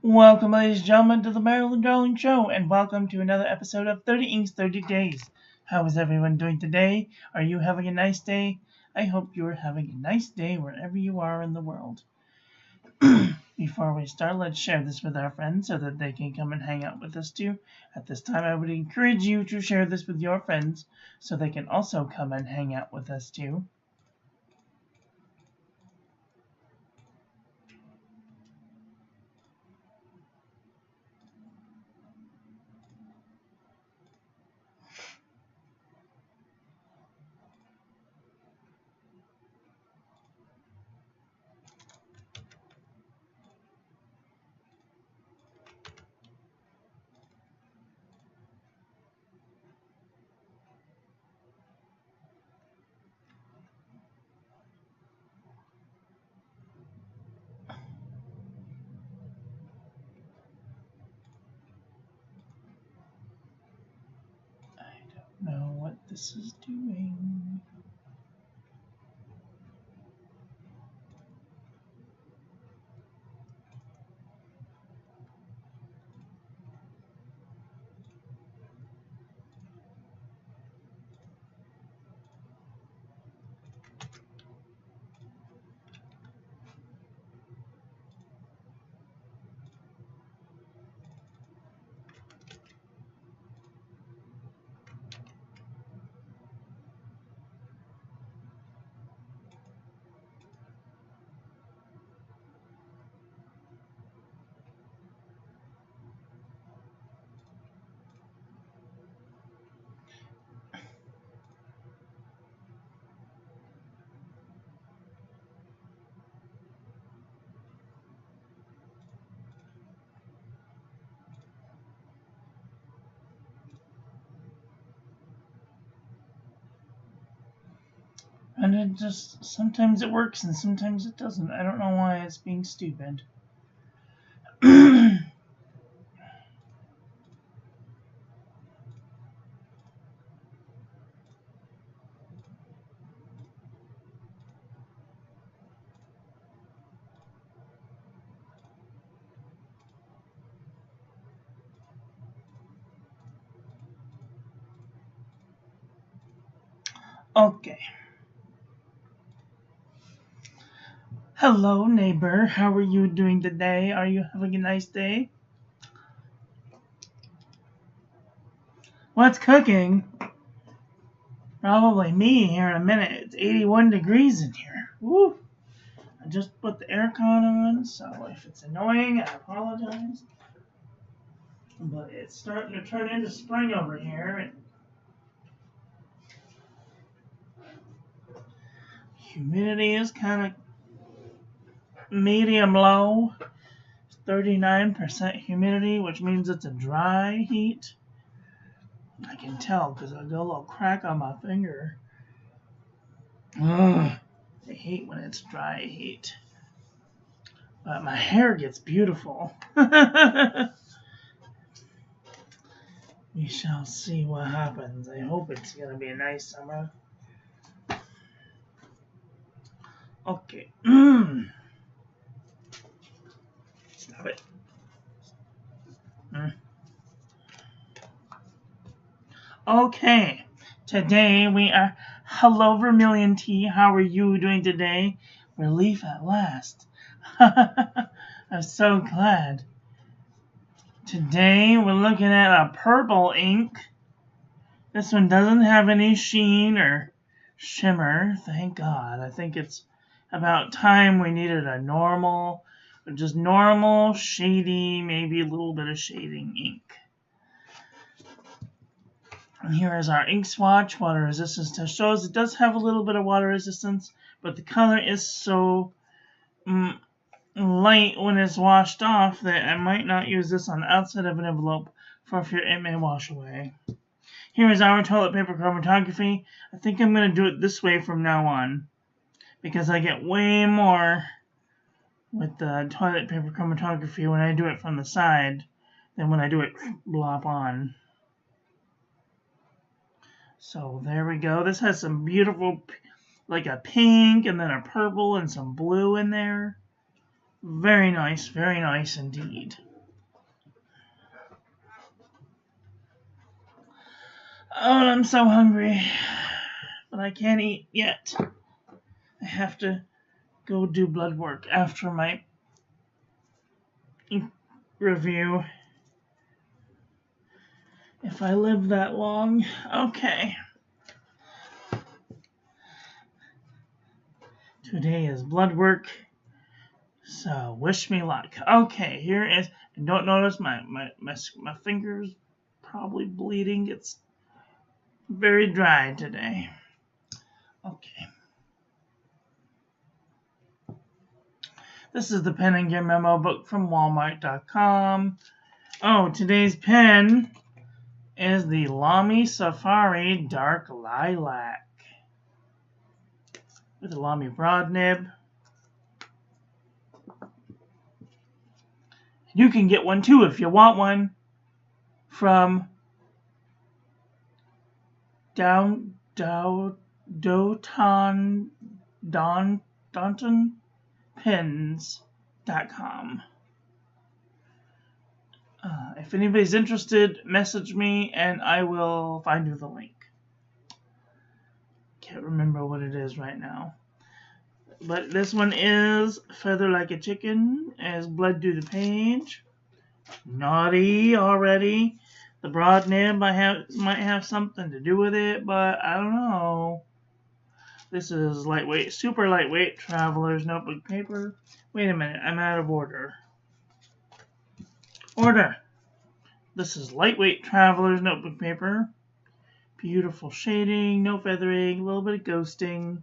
Welcome, ladies and gentlemen, to the Maryland Darling Show, and welcome to another episode of 30 Inks 30 Days. How is everyone doing today? Are you having a nice day? I hope you are having a nice day wherever you are in the world. Before we start, let's share this with our friends so that they can come and hang out with us too. At this time, I would encourage you to share this with your friends so they can also come and hang out with us too. I don't know what this is doing. And it just, sometimes it works and sometimes it doesn't. I don't know why it's being stupid. Okay. Hello, neighbor. How are you doing today? Are you having a nice day? What's cooking? Probably me here in a minute. It's 81 degrees in here. Woo! I just put the aircon on, so if it's annoying, I apologize. But it's starting to turn into spring over here. And humidity is kind of medium low. 39% humidity, which means it's a dry heat. I can tell because I got a little crack on my finger. Ugh, I hate when it's dry heat. But my hair gets beautiful. We shall see what happens. I hope it's going to be a nice summer. Okay. Stop it. Okay. Today we are... Hello, Vermilion Tea. How are you doing today? Relief at last. I'm so glad. Today we're looking at a purple ink. This one doesn't have any sheen or shimmer. Thank God. I think it's about time we needed a normal, just normal, shady, maybe a little bit of shading ink. And here is our ink swatch. Water resistance test shows it does have a little bit of water resistance, but the color is so light when it's washed off that I might not use this on the outside of an envelope for fear it may wash away. Here is our toilet paper chromatography. I think I'm going to do it this way from now on because I get way more with the toilet paper chromatography when I do it from the side than when I do it blop on. So there we go. This has some beautiful, like a pink and then a purple and some blue in there. Very nice indeed. Oh, and I'm so hungry. But I can't eat yet. I have to go do blood work after my review. If I live that long. Okay. Today is blood work. So wish me luck. Okay, here is. And don't notice my fingers probably bleeding. It's very dry today. Okay. This is the Pen and Gear Memo book from Walmart.com. Oh, today's pen is the Lamy Safari Dark Lilac with a Lamy broad nib. You can get one too if you want one from DontonPens.com. If anybody's interested, message me and I will find you the link. Can't remember what it is right now. But this one is Feather Like a Chicken, as blood to the page. Naughty already. The broad nib might have something to do with it, but I don't know. This is lightweight, super lightweight Traveler's Notebook paper. Wait a minute, I'm out of order. Order! This is lightweight Traveler's Notebook paper. Beautiful shading, no feathering, a little bit of ghosting.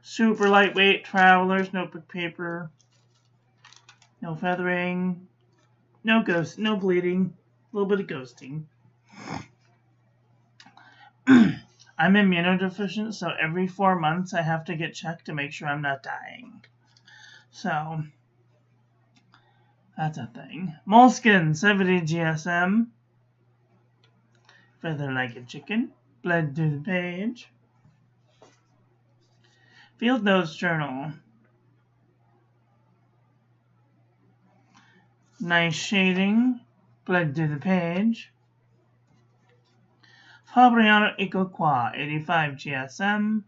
Super lightweight Traveler's Notebook paper. No feathering, no ghost, no bleeding, a little bit of ghosting. I'm immunodeficient, so every 4 months I have to get checked to make sure I'm not dying. So, that's a thing. Moleskin 70 GSM. Feather Like a Chicken. Bled to the page. Field Notes Journal. Nice shading. Bled to the page. Fabriano Ecoqua 85 GSM.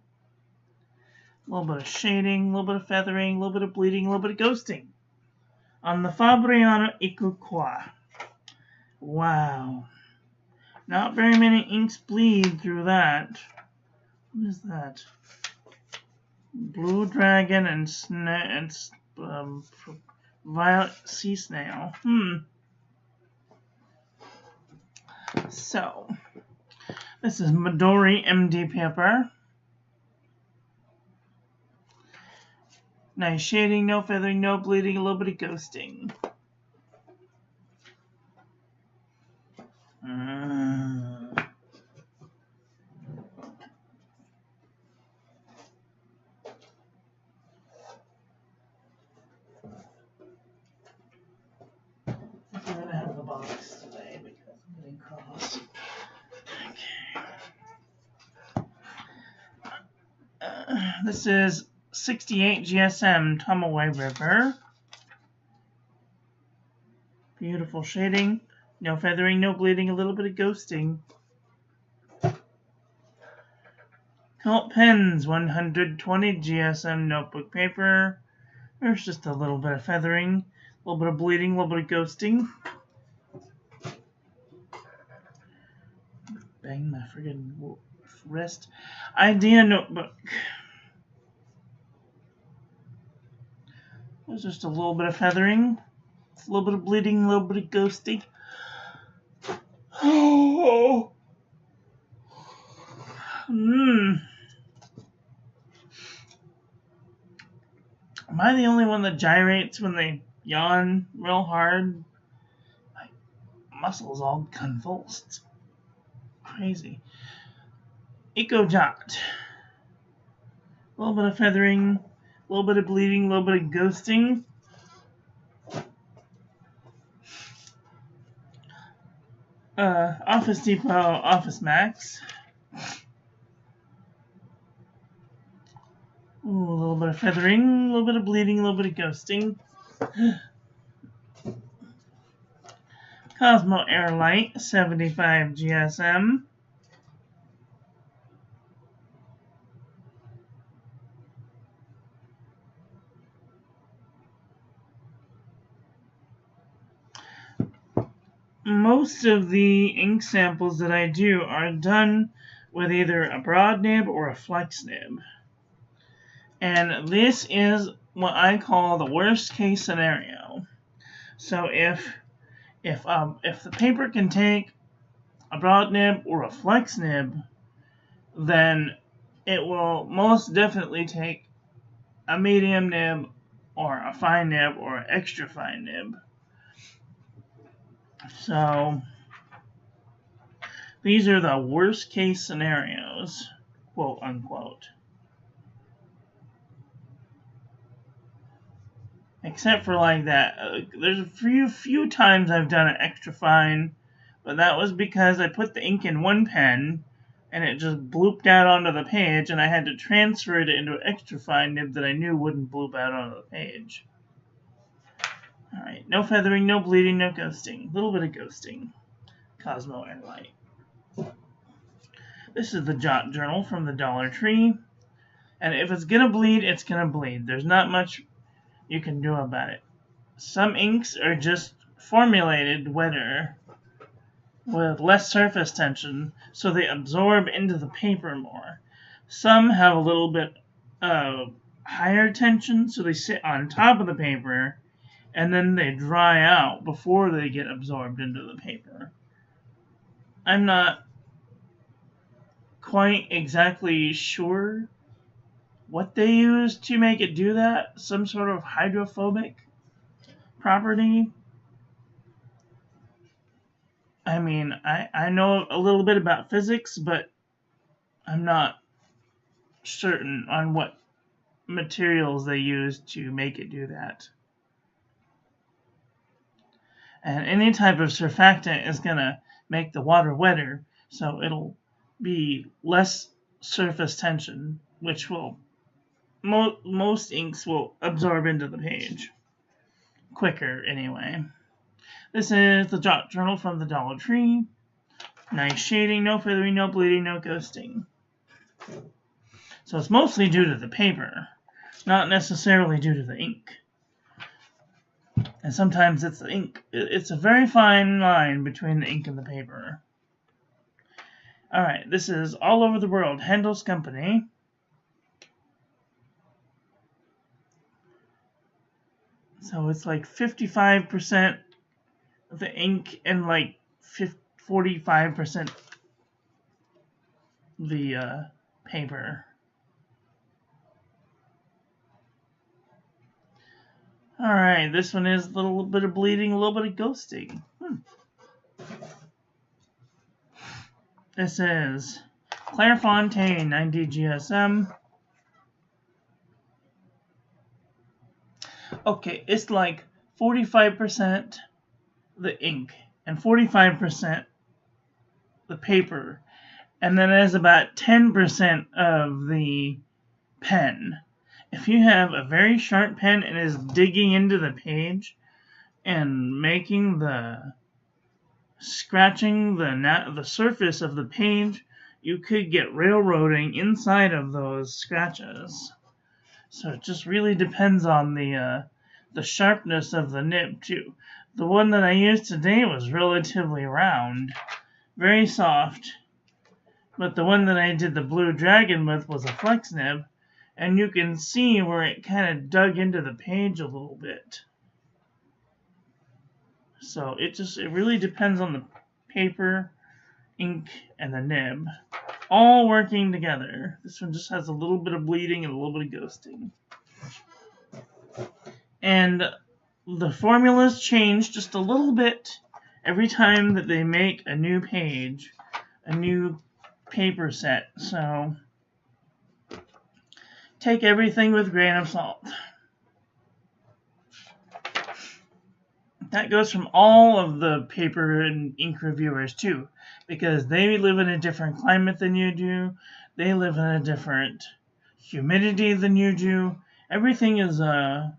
A little bit of shading, a little bit of feathering, a little bit of bleeding, a little bit of ghosting. On the Fabriano Ecoqua. Wow. Not very many inks bleed through that. What is that? Blue Dragon and Violet Sea Snail. So, this is Midori MD paper. Nice shading, no feathering, no bleeding, a little bit of ghosting. I'm gonna have the box today because I'm getting cross. Okay. This is 68 GSM Tomaway River. Beautiful shading. No feathering, no bleeding, a little bit of ghosting. Cult Pens 120 GSM notebook paper. There's just a little bit of feathering, a little bit of bleeding, a little bit of ghosting. Bang my friggin' wrist. Idea notebook. There's just a little bit of feathering, a little bit of bleeding, a little bit of ghosting. Oh. Am I the only one that gyrates when they yawn real hard? My muscles all convulsed. Crazy. Eco Jot. A little bit of feathering, a little bit of bleeding, a little bit of ghosting. Office Depot Office Max. Ooh, a little bit of feathering, a little bit of bleeding, a little bit of ghosting. Cosmo Airlight 75 GSM. Most of the ink samples that I do are done with either a broad nib or a flex nib. And this is what I call the worst case scenario. So if the paper can take a broad nib or a flex nib, then it will most definitely take a medium nib or a fine nib or an extra fine nib. So these are the worst case scenarios, quote unquote. Except for like that, there's a few times I've done an extra fine, but that was because I put the ink in one pen and it just blooped out onto the page, and I had to transfer it into an extra fine nib that I knew wouldn't bloop out onto the page. Alright, no feathering, no bleeding, no ghosting. A little bit of ghosting. Cosmo Airlight. This is the Jot Journal from the Dollar Tree. And if it's gonna bleed, it's gonna bleed. There's not much you can do about it. Some inks are just formulated wetter with less surface tension, so they absorb into the paper more. Some have a little bit of higher tension, so they sit on top of the paper, and then they dry out before they get absorbed into the paper. I'm not quite exactly sure what they use to make it do that. Some sort of hydrophobic property. I mean, I know a little bit about physics, but I'm not certain on what materials they use to make it do that. And any type of surfactant is going to make the water wetter, so it'll be less surface tension, which will most inks will absorb into the page quicker anyway. This is the Jot Journal from the Dollar Tree. Nice shading, no feathering, no bleeding, no ghosting. So it's mostly due to the paper, not necessarily due to the ink. And sometimes it's the ink. It's a very fine line between the ink and the paper. Alright, this is All Over the World, Handel's Company. So it's like 55% of the ink and like 45% the paper. Alright, this one is a little bit of bleeding, a little bit of ghosting. This is Clairefontaine 90 GSM. Okay, it's like 45% the ink and 45% the paper, and then there's about 10% of the pen. If you have a very sharp pen and is digging into the page and making scratching the surface of the page, you could get railroading inside of those scratches. So it just really depends on the sharpness of the nib too. The one that I used today was relatively round, very soft, but the one that I did the Blue Dragon with was a flex nib, and you can see where it kind of dug into the page a little bit. So it really depends on the paper, ink, and the nib, all working together. This one just has a little bit of bleeding and a little bit of ghosting. And the formulas change just a little bit every time that they make a new page, a new paper set. So take everything with a grain of salt. That goes from all of the paper and ink reviewers too, because they live in a different climate than you do. They live in a different humidity than you do. Everything is a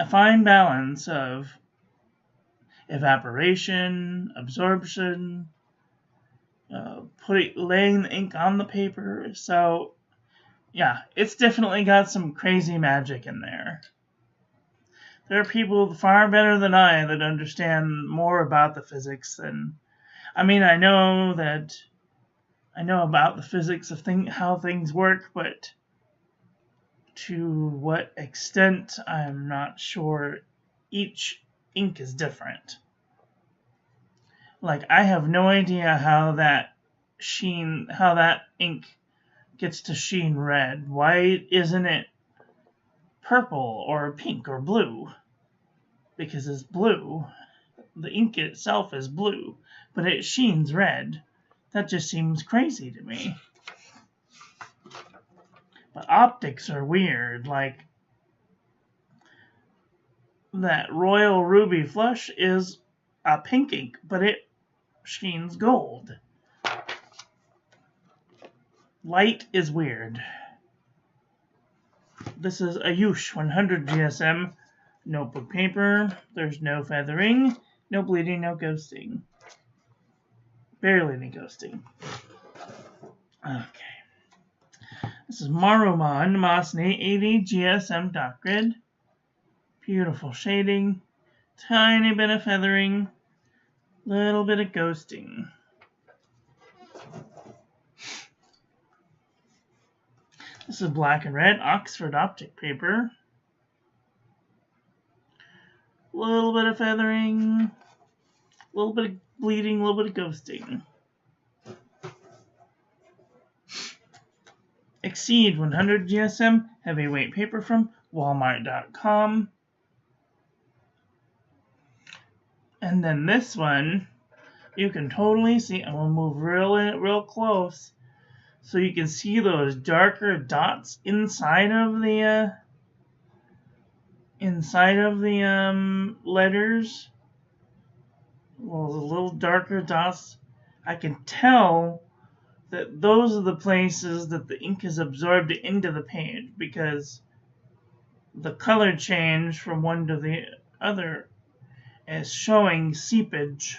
fine balance of evaporation, absorption, laying the ink on the paper. So yeah, it's definitely got some crazy magic in there. There are people far better than I that understand more about the physics than... I mean, I know about the physics of how things work, but to what extent, I'm not sure. Each ink is different. Like, I have no idea how that ink gets to sheen red. Why isn't it purple or pink or blue? Because it's blue. The ink itself is blue, but it sheens red. That just seems crazy to me. But optics are weird. Like, that Royal Ruby Flush is a pink ink, but it sheens gold. Light is weird. This is a Yush 100 GSM notebook paper. There's no feathering, no bleeding, no ghosting. Barely any ghosting. Okay. This is Maruman Mosney 80 GSM dot grid. Beautiful shading. Tiny bit of feathering. Little bit of ghosting. This is black and red Oxford optic paper. Little bit of feathering. Little bit of bleeding, a little bit of ghosting. Exceed 100 GSM heavyweight paper from Walmart.com. And then this one, you can totally see. I'm gonna move real close, so you can see those darker dots inside of the letters. Well, the little darker dots. I can tell that those are the places that the ink is absorbed into the page, because the color change from one to the other is showing seepage.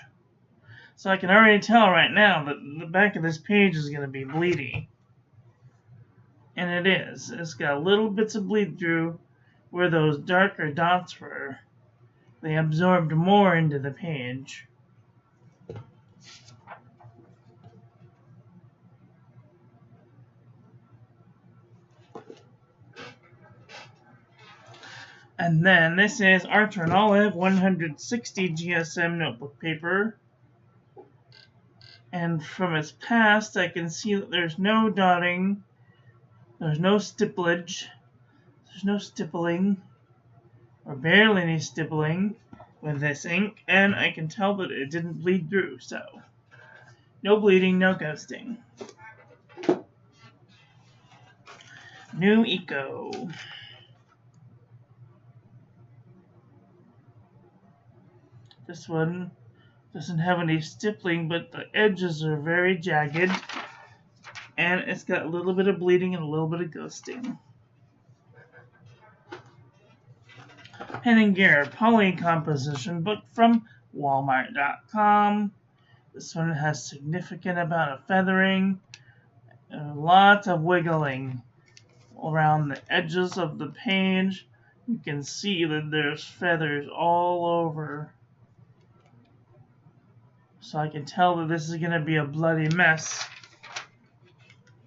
So I can already tell right now that the back of this page is going to be bleedy. And it is. It's got little bits of bleed through where those darker dots were. They absorbed more into the page. And then this is Archer and Olive 160 GSM notebook paper. And from its past, I can see that there's no dotting, there's no stipplage, there's no stippling, or barely any stippling with this ink, and I can tell that it didn't bleed through, so no bleeding, no ghosting. New Eco. This one doesn't have any stippling, but the edges are very jagged, and it's got a little bit of bleeding and a little bit of ghosting. Pen & Gear Poly Composition book from Walmart.com. This one has significant amount of feathering and lots of wiggling around the edges of the page. You can see that there's feathers all over. So I can tell that this is going to be a bloody mess.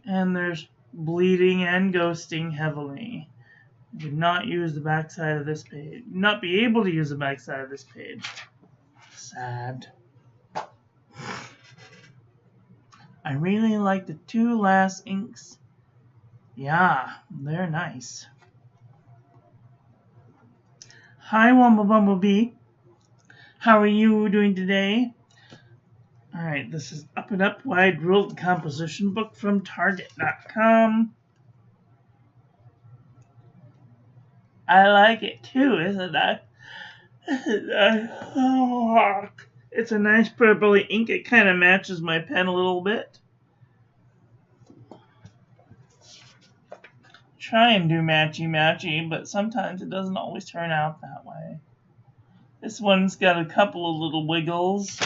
And there's bleeding and ghosting heavily. Do not use the backside of this page. Do not be able to use the backside of this page. Sad. I really like the two last inks. Yeah, they're nice. Hi, Wumble Bumblebee. How are you doing today? Alright, this is Up and Up Wide Ruled Composition book from Target.com. I like it too, isn't it? It's a nice purpley ink. It kind of matches my pen a little bit. Try and do matchy-matchy, but sometimes it doesn't always turn out that way. This one's got a couple of little wiggles,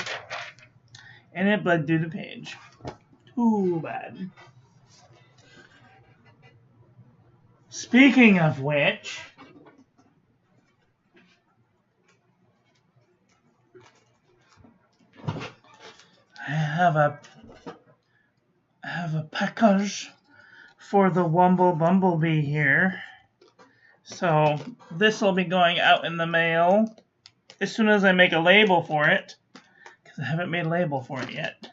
and it bled through the page. Too bad. Speaking of which, I have a package for the Wumble Bumblebee here. So this will be going out in the mail as soon as I make a label for it, because I haven't made a label for it yet.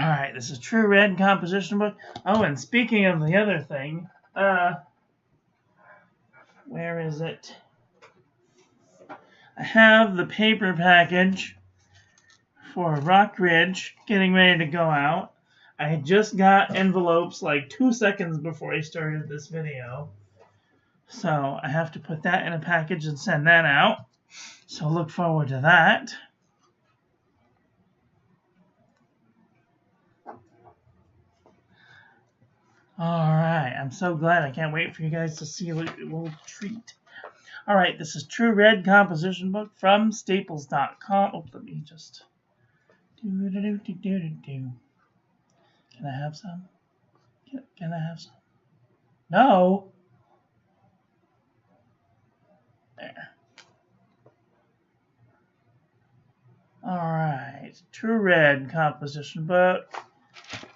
Alright, this is True Red composition book. Oh, and speaking of the other thing, where is it? I have the paper package for Rock Ridge getting ready to go out. I just got envelopes like 2 seconds before I started this video. So I have to put that in a package and send that out. So look forward to that. Alright, I'm so glad. I can't wait for you guys to see a little treat. Alright, this is True Red composition book from Staples.com. Oh, let me just... Can I have some? Can I have some? No! There. Alright, True Red composition book.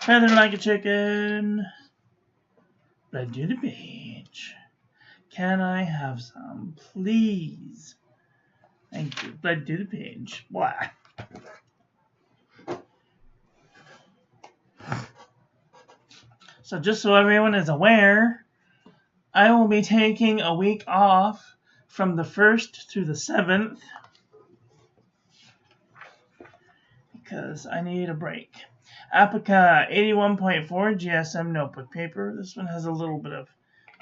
Feather like a chicken. Blood to the page. Can I have some, please? Thank you. Blood to the page. Blah. So just so everyone is aware, I will be taking a week off from the 1st through the 7th because I need a break. Apica 81.4 GSM notebook paper. This one has a little bit of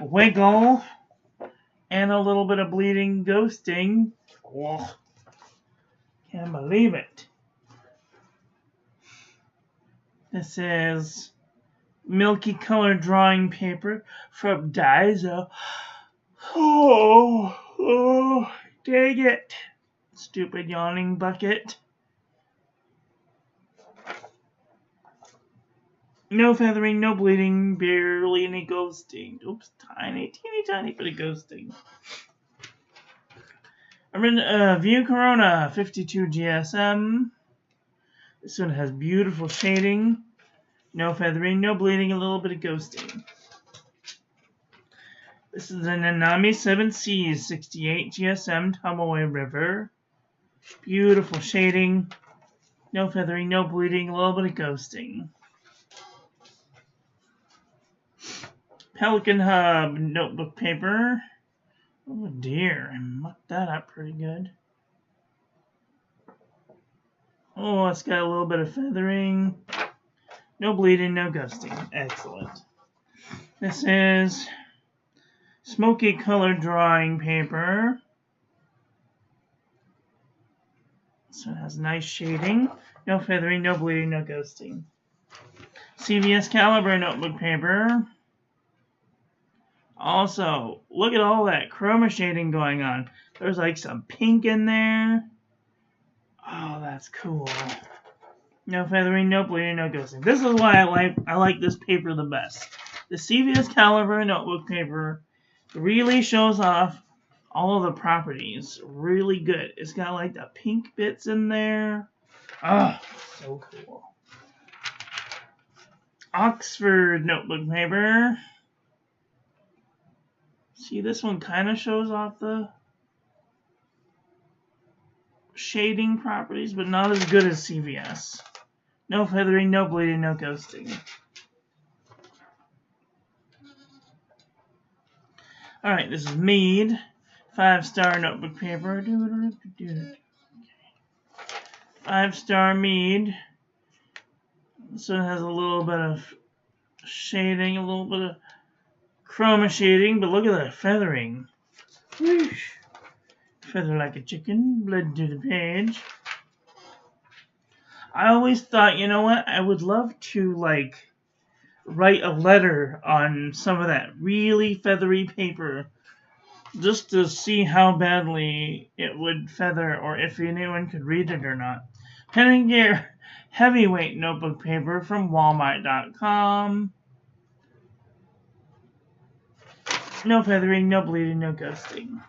wiggle and a little bit of bleeding ghosting. Oh, can't believe it. This is milky color drawing paper from Daiso. Oh, dang it. Stupid yawning bucket. No feathering, no bleeding, barely any ghosting. Oops, tiny bit of ghosting. View Corona 52 GSM. This one has beautiful shading. No feathering, no bleeding, a little bit of ghosting. This is the Nanami 7 Seas 68 GSM Tumbleweed River. Beautiful shading. No feathering, no bleeding, a little bit of ghosting. Pelican Hub notebook paper. Oh dear, I mucked that up pretty good. Oh, it's got a little bit of feathering. No bleeding, no ghosting. Excellent. This is smoky color drawing paper. So it has nice shading. No feathering, no bleeding, no ghosting. CVS Caliber notebook paper. Also, look at all that chroma shading going on. There's like some pink in there. Oh, that's cool. No feathering, no bleeding, no ghosting. This is why I like this paper the best. The CVS Caliber notebook paper really shows off all of the properties. Really good. It's got like the pink bits in there. Oh, so cool. Oxford notebook paper. See, this one kind of shows off the shading properties, but not as good as CVS. No feathering, no bleeding, no ghosting. Alright, this is Mead. 5-star notebook paper. 5-star Mead. This one has a little bit of shading, a little bit of chroma shading, but look at that feathering. Whoosh. Feather like a chicken, blood to the page. I always thought, you know what, I would love to, like, write a letter on some of that really feathery paper just to see how badly it would feather or if anyone could read it or not. Pen and Gear heavyweight notebook paper from Walmart.com. No feathering, no bleeding, no ghosting.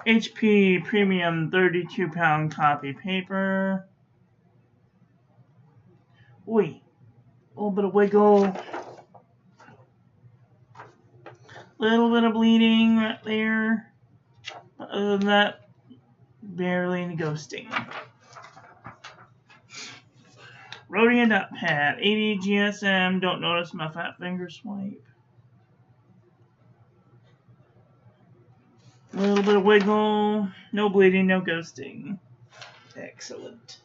HP Premium 32-pound copy paper. Oi, a little bit of wiggle. Little bit of bleeding right there. But other than that, barely any ghosting. Rhodium dot pad, 80 GSM. Don't notice my fat finger swipe. A little bit of wiggle. No bleeding, no ghosting. Excellent.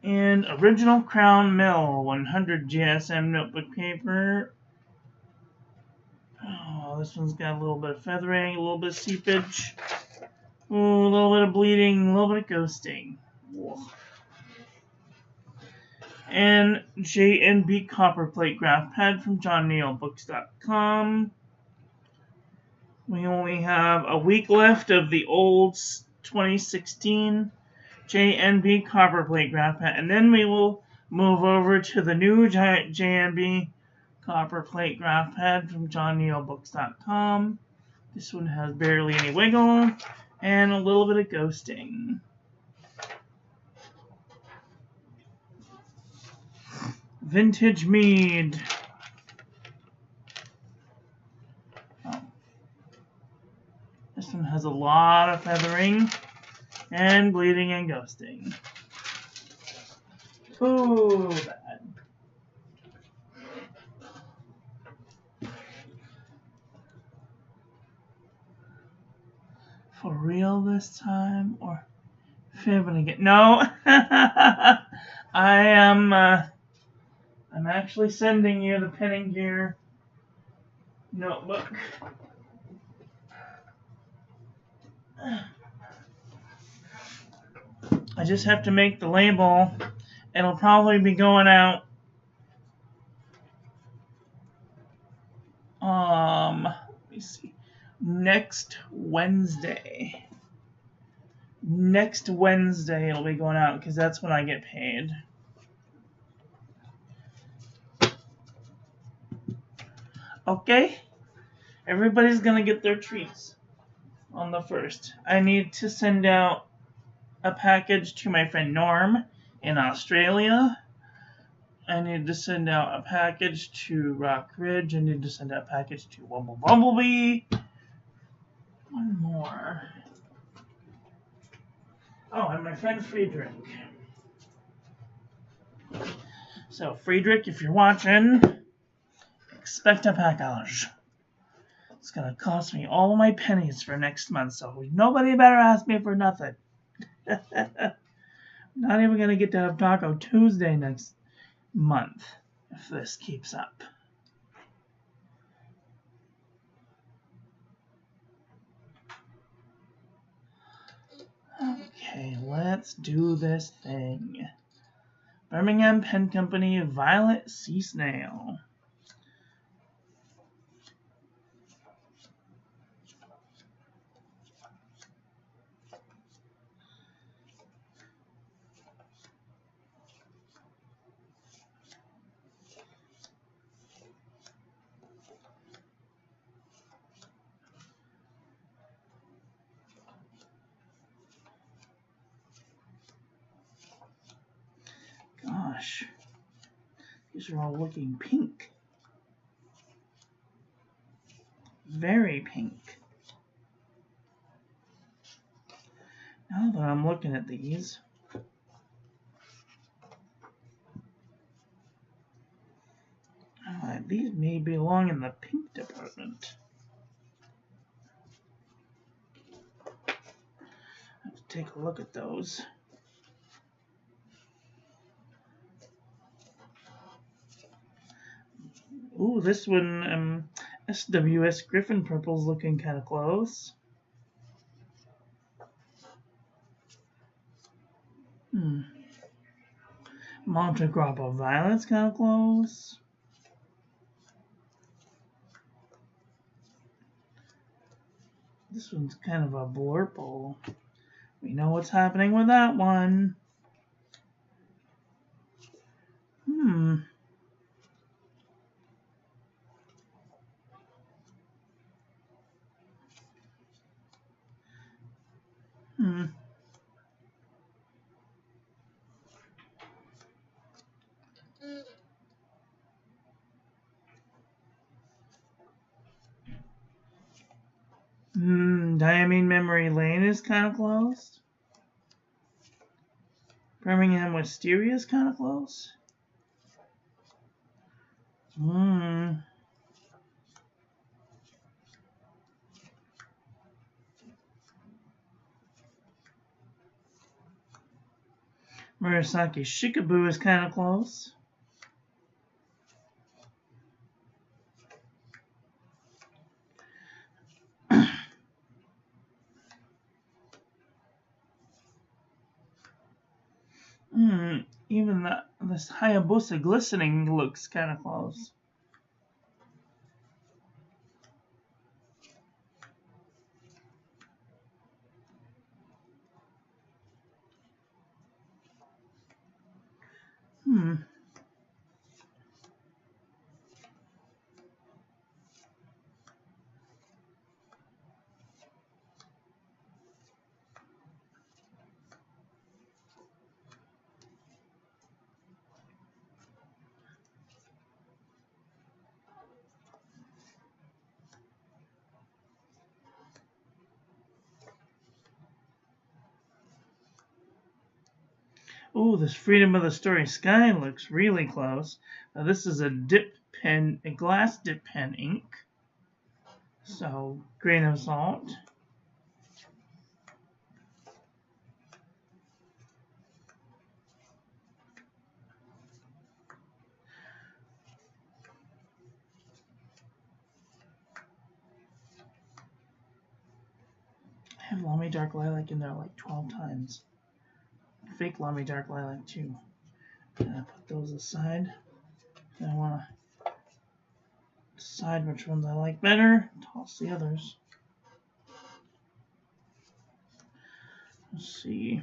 And Original Crown Mill, 100 GSM notebook paper. Oh, this one's got a little bit of feathering, a little bit of seepage. Ooh, a little bit of bleeding, a little bit of ghosting. Whoa. And J&B copper plate graph pad from JohnNeilBooks.com. We only have a week left of the old 2016 J&B copper plate graph pad, and then we will move over to the new J&B copper plate graph pad from JohnNeilBooks.com. This one has barely any wiggle and a little bit of ghosting. Vintage Mead. Oh. This one has a lot of feathering and bleeding and ghosting. Ooh, bad. For real this time, or fibbing again? No, I'm actually sending you the Pen and Gear notebook. I just have to make the label. It'll probably be going out let me see, next Wednesday. Next Wednesday it'll be going out because that's when I get paid. Okay, everybody's gonna get their treats on the 1st. I need to send out a package to my friend Norm in Australia. I need to send out a package to Rock Ridge. I need to send out a package to Bumblebee. One more. Oh, and my friend Friedrich. So, Friedrich, if you're watching, expect a package. It's going to cost me all my pennies for next month, so nobody better ask me for nothing. Not even going to get to have Taco Tuesday next month if this keeps up. Okay, let's do this thing. Birmingham Pen Company Violet Sea Snail. Gosh, these are all looking pink. Very pink. Now that I'm looking at these, these may belong in the pink department. Let's take a look at those. Ooh, this one, SWS Griffin Purple's looking kind of close. Monte Grappa Violet's kind of close. This one's kind of a blurple. We know what's happening with that one. Hmm. Diamine Memory Lane is kind of close. Birmingham Wisteria is kind of close. Murasaki Shikaboo is kind of close. Even this Hayabusa Glistening looks kind of close. Oh, this Freedom of the Story Sky looks really close. Now this is a dip pen, a glass dip pen ink. So, grain of salt. I have Lamy Dark Lilac in there like 12 times. Fake Lamy Dark Lilac too. And I put those aside. And I want to decide which ones I like better. Toss the others. Let's see.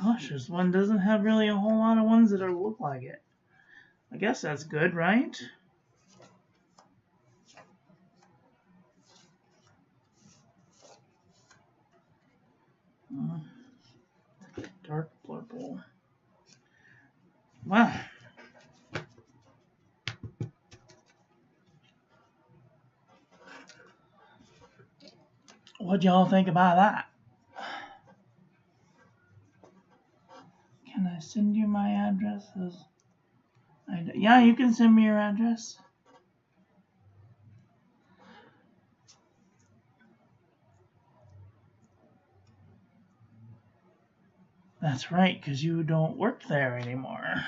Gosh, this one doesn't have really a whole lot of ones that look like it. I guess that's good, right? Dark purple. Wow. What y'all think about that? Can I send you my addresses? Yeah, you can send me your address. That's right, because you don't work there anymore.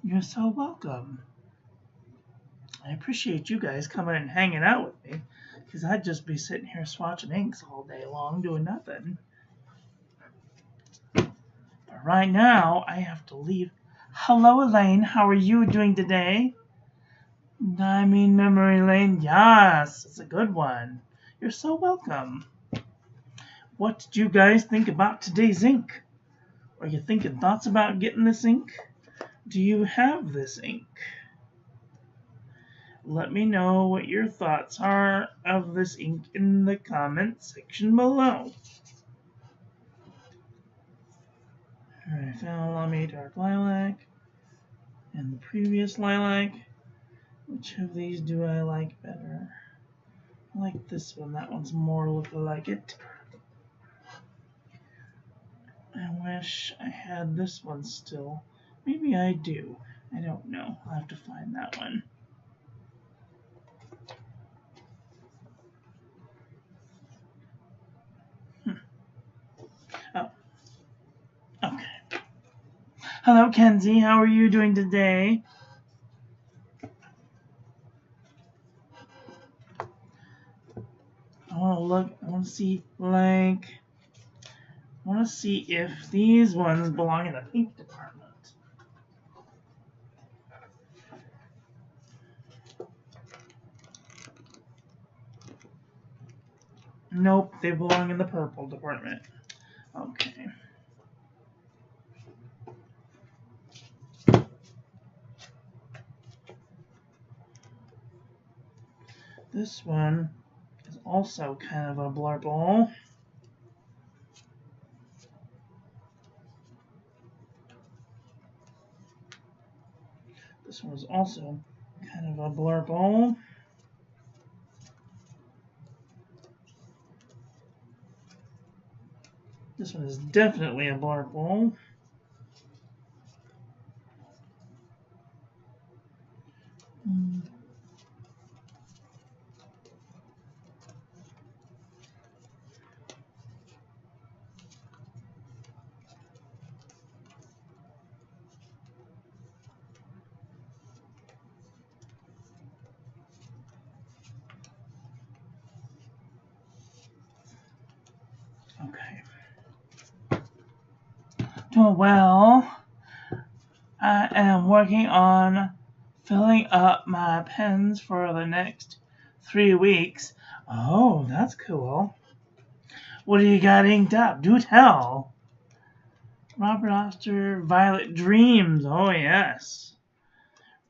You're so welcome. I appreciate you guys coming and hanging out with me, because I'd just be sitting here swatching inks all day long doing nothing. But right now, I have to leave. Hello, Elaine. How are you doing today? Diamine Memory Lane. Yes, it's a good one. You're so welcome. What did you guys think about today's ink? Are you thinking thoughts about getting this ink? Do you have this ink? Let me know what your thoughts are of this ink in the comment section below. Alright, I found Lamy Dark Lilac and the previous lilac. Which of these do I like better? I like this one. That one's more looking like it. I wish I had this one still. Maybe I do. I don't know. I'll have to find that one. Oh, okay. Hello, Kenzie. How are you doing today? I want to look. I want to see, like, I want to see if these ones belong in the pink department. Nope, they belong in the purple department. Okay. This one is also kind of a blurple. This one is also kind of a blurple. This one is definitely a blurple. Okay. Well, I am working on filling up my pens for the next 3 weeks. Oh, that's cool. What do you got inked up? Do tell. Robert Oster, Violet Dreams. Oh, yes.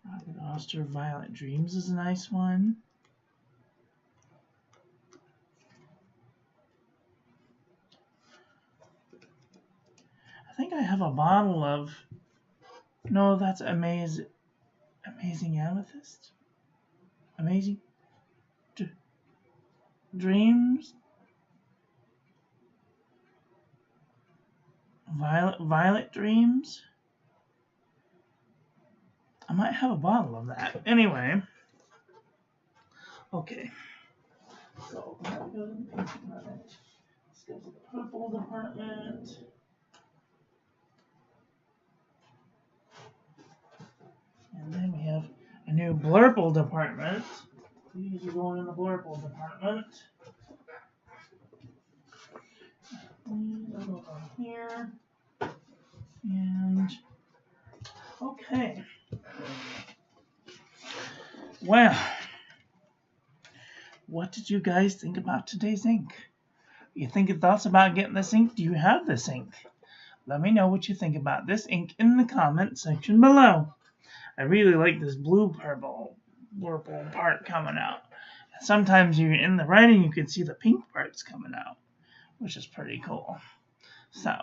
Robert Oster, Violet Dreams is a nice one. I think I have a bottle of... No, that's Amazing Amethyst? Amazing Dreams? Violet Dreams? I might have a bottle of that. Anyway. Okay. So, let's go to the pink department. Let's go to the purple department. And then we have a new blurple department. These are going in the blurple department. These are going here. And, okay. Well, what did you guys think about today's ink? You think thoughts about getting this ink? Do you have this ink? Let me know what you think about this ink in the comment section below. I really like this blue-purple part coming out. Sometimes you're in the writing, you can see the pink parts coming out, which is pretty cool. So,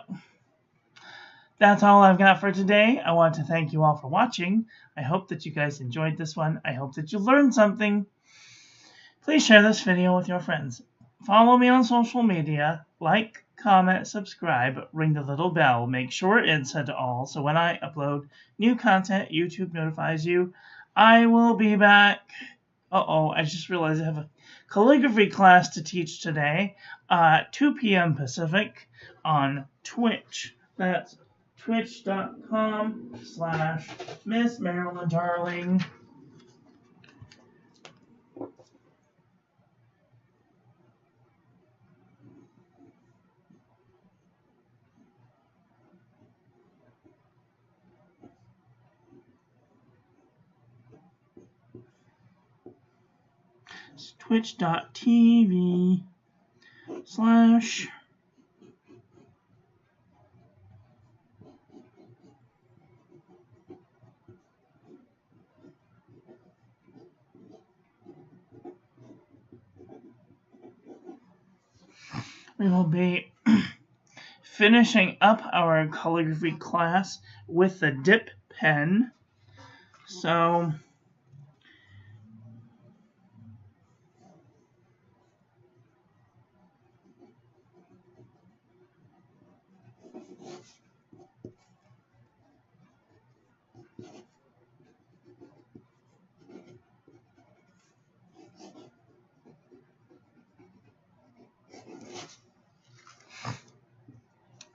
that's all I've got for today. I want to thank you all for watching. I hope that you guys enjoyed this one. I hope that you learned something. Please share this video with your friends. Follow me on social media. Like, comment, subscribe, ring the little bell. Make sure it's set to all so when I upload new content, YouTube notifies you. I will be back. I just realized I have a calligraphy class to teach today at 2 p.m. Pacific on Twitch. That's twitch.com/Miss Marilyn Darling. Twitch.tv/ we will be finishing up our calligraphy class with the dip pen. So,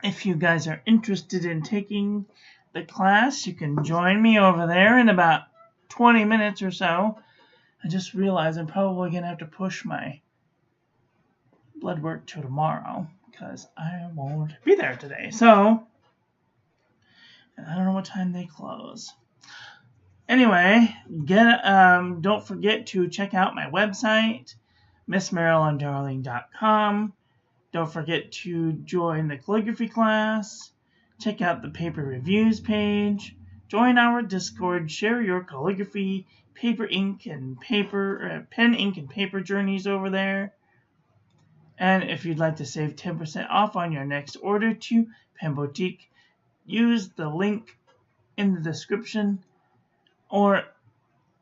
If you guys are interested in taking the class, you can join me over there in about 20 minutes or so. I just realized I'm probably going to have to push my blood work to tomorrow because I won't be there today. So, I don't know what time they close. Anyway, don't forget to check out my website, MissMarilynDarling.com. Don't forget to join the calligraphy class. Check out the paper reviews page. Join our Discord. Share your calligraphy, pen, ink, and paper journeys over there. And if you'd like to save 10% off on your next order to Pen Boutique, use the link in the description. Or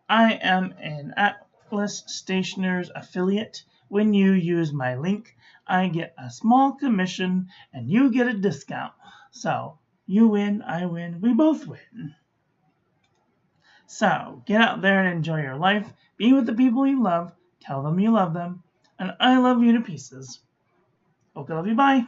I am an Atlas Stationers affiliate. When you use my link, I get a small commission and you get a discount. So, you win, I win, we both win. So, get out there and enjoy your life. Be with the people you love. Tell them you love them. And I love you to pieces. Okay, love you, bye.